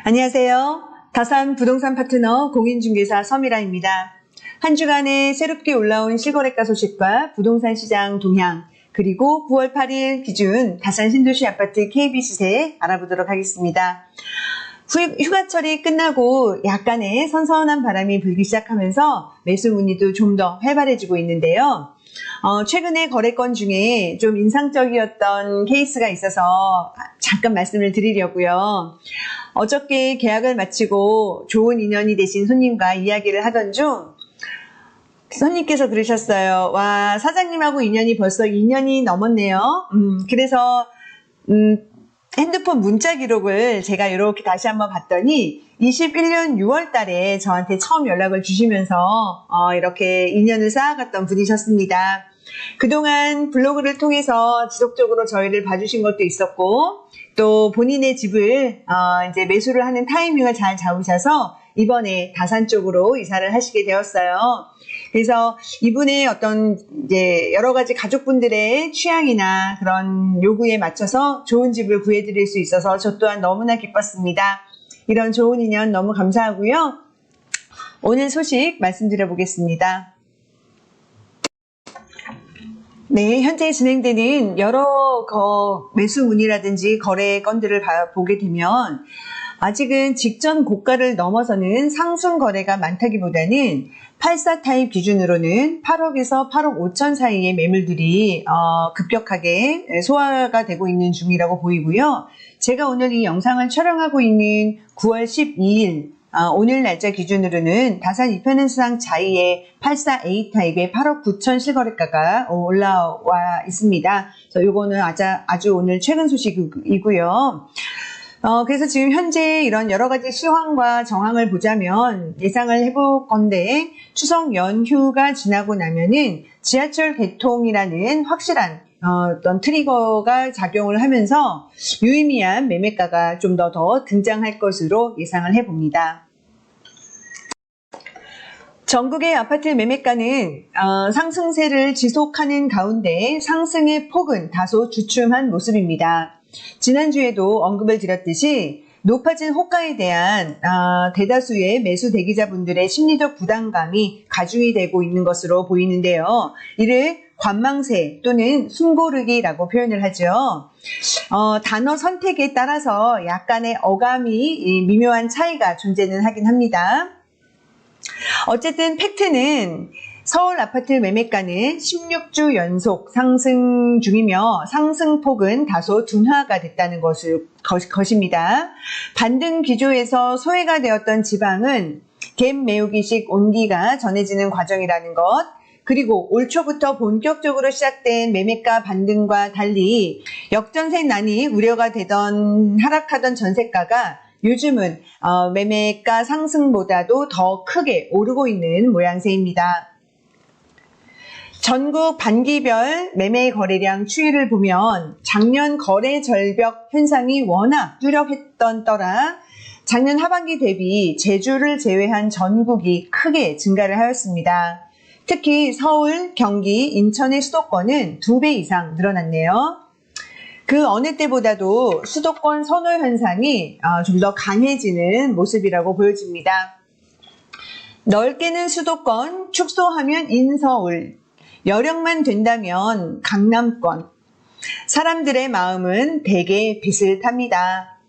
안녕하세요. 다산 부동산 파트너 공인중개사 서미라입니다. 한 주간에 새롭게 올라온 실거래가 소식과 부동산 시장 동향, 그리고 9월 8일 기준 다산 신도시 아파트 KB 시세 알아보도록 하겠습니다. 휴가철이 끝나고 약간의 선선한 바람이 불기 시작하면서 매수 문의도 좀 더 활발해지고 있는데요. 최근에 거래건 중에 좀 인상적이었던 케이스가 있어서 잠깐 말씀을 드리려고요. 어저께 계약을 마치고 좋은 인연이 되신 손님과 이야기를 하던 중 손님께서 그러셨어요. 와, 사장님하고 인연이 벌써 2년이 넘었네요. 그래서 핸드폰 문자 기록을 제가 이렇게 다시 한번 봤더니 21년 6월 달에 저한테 처음 연락을 주시면서 이렇게 인연을 쌓아갔던 분이셨습니다. 그동안 블로그를 통해서 지속적으로 저희를 봐주신 것도 있었고, 또 본인의 집을 이제 매수를 하는 타이밍을 잘 잡으셔서 이번에 다산 쪽으로 이사를 하시게 되었어요. 그래서 이분의 어떤 이제 여러 가지 가족분들의 취향이나 그런 요구에 맞춰서 좋은 집을 구해드릴 수 있어서 저 또한 너무나 기뻤습니다. 이런 좋은 인연 너무 감사하고요. 오늘 소식 말씀드려 보겠습니다. 네, 현재 진행되는 여러 매수 문의라든지 거래 건들을 보게 되면 아직은 직전 고가를 넘어서는 상승 거래가 많다기보다는 84 타입 기준으로는 8억에서 8억 5천 사이의 매물들이 급격하게 소화가 되고 있는 중이라고 보이고요. 제가 오늘 이 영상을 촬영하고 있는 9월 12일 오늘 날짜 기준으로는 다산 이편현상 자이의 84A 타입의 8억 9천 실거래가가 올라와 있습니다. 요거는 아주 오늘 최근 소식이고요. 그래서 지금 현재 이런 여러 가지 시황과 정황을 보자면 예상을 해볼 건데, 추석 연휴가 지나고 나면은 지하철 개통이라는 확실한 어떤 트리거가 작용을 하면서 유의미한 매매가가 좀 더 등장할 것으로 예상을 해봅니다. 전국의 아파트 매매가는 상승세를 지속하는 가운데 상승의 폭은 다소 주춤한 모습입니다. 지난주에도 언급을 드렸듯이 높아진 호가에 대한 대다수의 매수 대기자분들의 심리적 부담감이 가중이 되고 있는 것으로 보이는데요. 이를 관망세 또는 숨고르기라고 표현을 하죠. 단어 선택에 따라서 약간의 어감이 미묘한 차이가 존재는 하긴 합니다. 어쨌든 팩트는 서울 아파트 매매가는 16주 연속 상승 중이며 상승폭은 다소 둔화가 됐다는 것입니다. 반등 기조에서 소외가 되었던 지방은 갭 메우기식 온기가 전해지는 과정이라는 것, 그리고 올 초부터 본격적으로 시작된 매매가 반등과 달리 역전세 난이 우려가 되던 하락하던 전세가가 요즘은 매매가 상승보다도 더 크게 오르고 있는 모양새입니다. 전국 반기별 매매 거래량 추이를 보면 작년 거래 절벽 현상이 워낙 뚜렷했던 터라 작년 하반기 대비 제주를 제외한 전국이 크게 증가를 하였습니다. 특히 서울, 경기, 인천의 수도권은 2배 이상 늘어났네요. 그 어느 때보다도 수도권 선호 현상이 좀 더 강해지는 모습이라고 보여집니다. 넓게는 수도권, 축소하면 인서울, 여력만 된다면 강남권. 사람들의 마음은 대개 비슷합니다.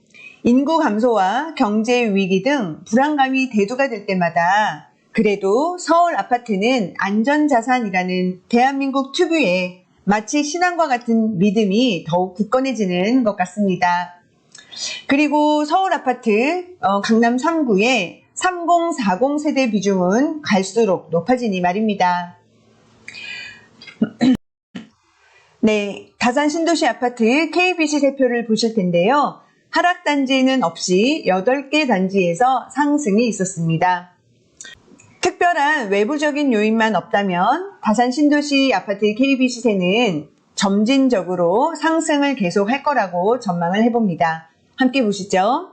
인구 감소와 경제 위기 등 불안감이 대두가 될 때마다 그래도 서울 아파트는 안전자산이라는 대한민국 특유의 마치 신앙과 같은 믿음이 더욱 굳건해지는 것 같습니다. 그리고 서울 아파트 강남 3구의 30, 40 세대 비중은 갈수록 높아지니 말입니다. 네, 다산 신도시 아파트 KBC 세표를 보실 텐데요. 하락 단지는 없이 8개 단지에서 상승이 있었습니다. 특별한 외부적인 요인만 없다면 다산 신도시 아파트 KB 시세는 점진적으로 상승을 계속할 거라고 전망을 해봅니다. 함께 보시죠.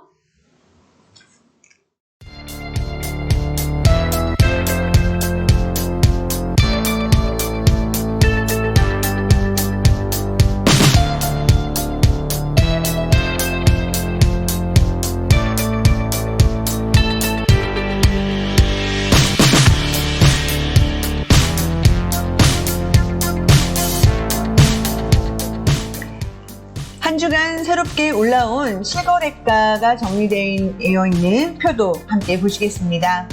새롭게 올라온 실거래가가 정리되어 있는 표도 함께 보시겠습니다.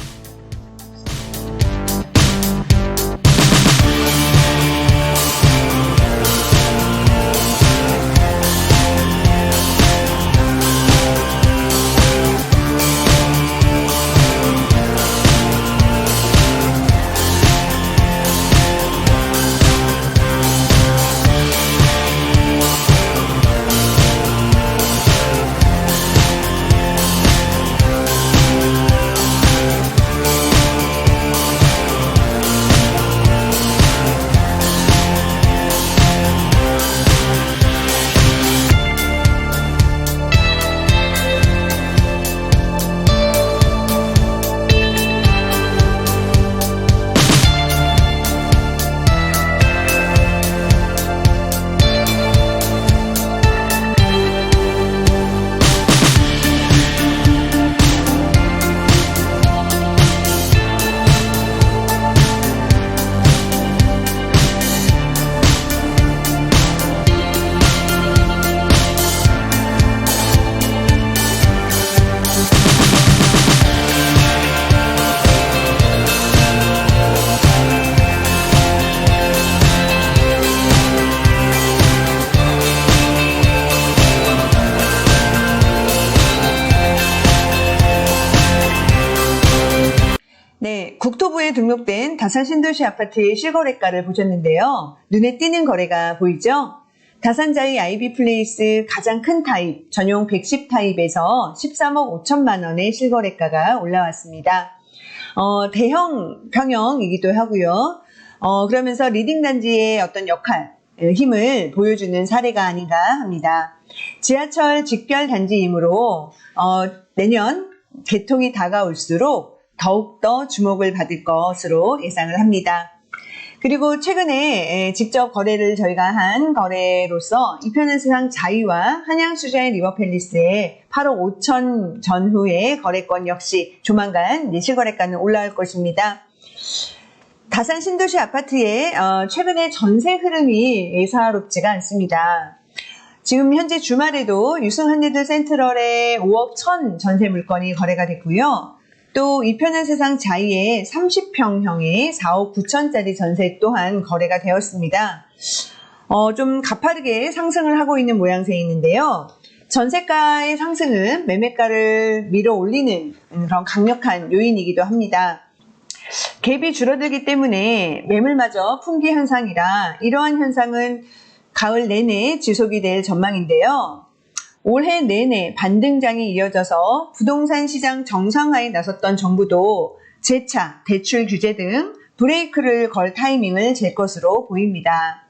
네, 국토부에 등록된 다산 신도시 아파트의 실거래가를 보셨는데요. 눈에 띄는 거래가 보이죠? 다산자이 아이비플레이스 가장 큰 타입, 전용 110 타입에서 13억 5천만 원의 실거래가가 올라왔습니다. 대형 평형이기도 하고요. 그러면서 리딩 단지의 어떤 역할, 힘을 보여주는 사례가 아닌가 합니다. 지하철 직결 단지이므로 내년 개통이 다가올수록 더욱더 주목을 받을 것으로 예상을 합니다. 그리고 최근에 직접 거래를 저희가 한 거래로서 이편의 세상 자이와 한양수자의 리버팰리스의 8억 5천 전후의 거래권 역시 조만간 실거래가는 올라올 것입니다. 다산 신도시 아파트의 최근에 전세 흐름이 예사롭지가 않습니다. 지금 현재 주말에도 유승현대들 센트럴의 5억 1천 전세 물건이 거래가 됐고요. 또 이편한 세상 자이의 30평형의 4억 9천짜리 전세 또한 거래가 되었습니다. 좀 가파르게 상승을 하고 있는 모양새인데요. 전세가의 상승은 매매가를 밀어 올리는 그런 강력한 요인이기도 합니다. 갭이 줄어들기 때문에 매물마저 풍기 현상이라 이러한 현상은 가을 내내 지속이 될 전망인데요. 올해 내내 반등장이 이어져서 부동산 시장 정상화에 나섰던 정부도 재차, 대출 규제 등 브레이크를 걸 타이밍을 잴 것으로 보입니다.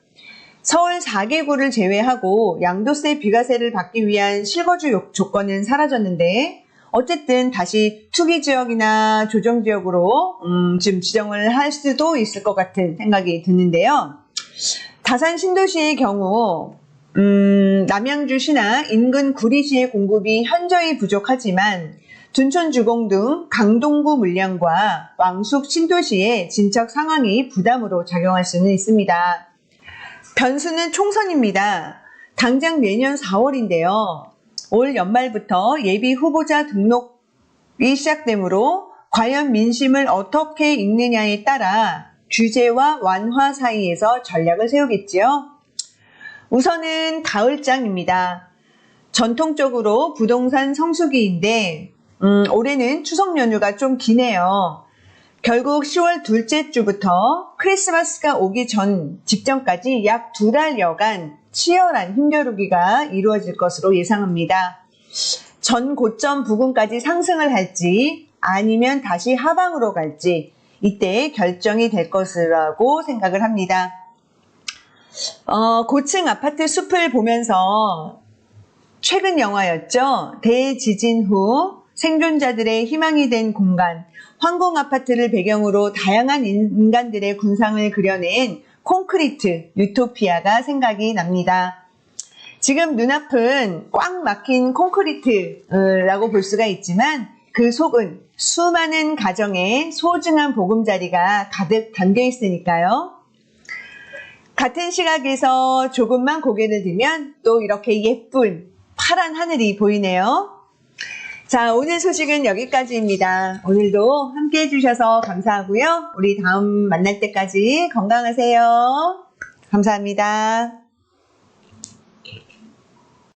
서울 4개구를 제외하고 양도세 비과세를 받기 위한 실거주 조건은 사라졌는데 어쨌든 다시 투기지역이나 조정지역으로 지금 지정을 할 수도 있을 것 같은 생각이 드는데요. 다산 신도시의 경우 남양주시나 인근 구리시의 공급이 현저히 부족하지만 둔촌주공 등 강동구 물량과 왕숙 신도시의 진척 상황이 부담으로 작용할 수는 있습니다. 변수는 총선입니다. 당장 내년 4월인데요. 올 연말부터 예비 후보자 등록이 시작되므로 과연 민심을 어떻게 읽느냐에 따라 규제와 완화 사이에서 전략을 세우겠지요. 우선은 가을장입니다. 전통적으로 부동산 성수기인데 올해는 추석 연휴가 좀 기네요. 결국 10월 둘째 주부터 크리스마스가 오기 직전까지 약 2달여간 치열한 힘겨루기가 이루어질 것으로 예상합니다. 전 고점 부근까지 상승을 할지 아니면 다시 하방으로 갈지 이때 결정이 될 것이라고 생각을 합니다. 고층 아파트 숲을 보면서 최근 영화였죠. 대지진 후 생존자들의 희망이 된 공간, 황공 아파트를 배경으로 다양한 인간들의 군상을 그려낸 콘크리트 유토피아가 생각이 납니다. 지금 눈앞은 꽉 막힌 콘크리트라고 볼 수가 있지만 그 속은 수많은 가정의 소중한 보금자리가 가득 담겨 있으니까요. 같은 시각에서 조금만 고개를 들면 또 이렇게 예쁜 파란 하늘이 보이네요. 자, 오늘 소식은 여기까지입니다. 오늘도 함께 해주셔서 감사하고요. 우리 다음 만날 때까지 건강하세요. 감사합니다.